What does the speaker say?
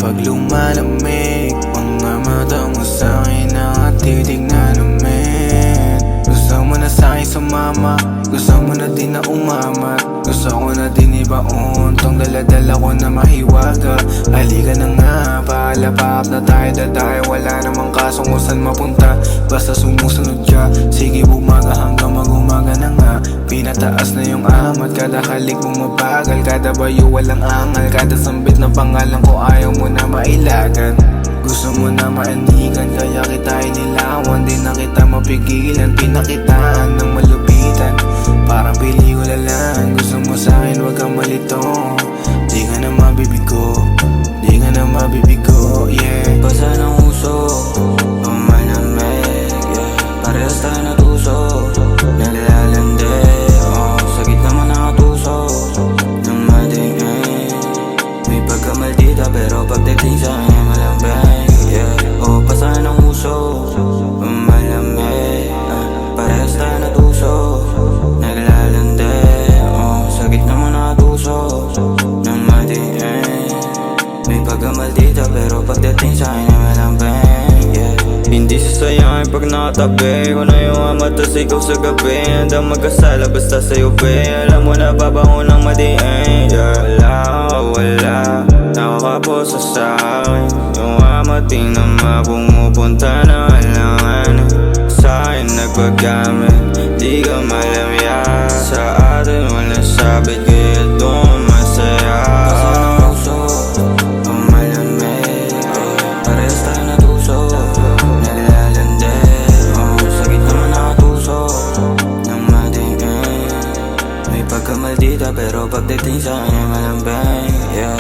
Pag lumalamig, mga mata mo sa'kin ang titignan namin. Gusto mo na sa'kin sumama, gusto mo na din na umamat. Gusto ko na din ibaon tong daladala ko na mahiwaga. Halika na nga, paalapap na tayo. Wala namang kasong kung saan mapunta, basta sumusunod ka. Sige bumaga hanggang mag-umaga na nga. Pinataas na yung amat, kada halik bumabagal. Kada bayo walang angal, kada sambit na pangalan ko ayaw mo na mailagan. Gusto mo na maanigan, kaya kita inilawan. Di na kita mapigilan, pinakitaan ng malupitan. Parang pelikula lang, gusto mo sa'kin wag kang malito. Di ka na mabibigo, di ka na mabibigo, yeah. Basa ng uso, malamig, yeah. Parehas tayo natuso, naglalandi, sa gitna mo nakatuso ng madiin. May pagkamaldita pero pagdating sa'kin malambing, yeah. Basa ng uso, malamig, parehas tayo natuso, naglalandi, sa gitna mo nakatuso ng madiin. May pagkamaldita pero pagdating sa'kin ay malambing, yeah. Hindi sasayangin pag nakatabi ko na yung ama tas ikaw sa gabi. Handang magkasala basta sa'yo be. Alam mo na babango ng madiin, yeah. Wala nakakaposa sa'kin yung ama, tingnan mo pumupunta na halangan. Sa'kin nagpagamit, di ka malamya. Sa atin wala sabit kaya doon masaya. Basa ng puso, malamig, parehas tayo natuso, naglalandi, sa gitna mo nakatuso ng madiin. May pagkamaldita pero pagdating sa'kin ay malambing, yeah.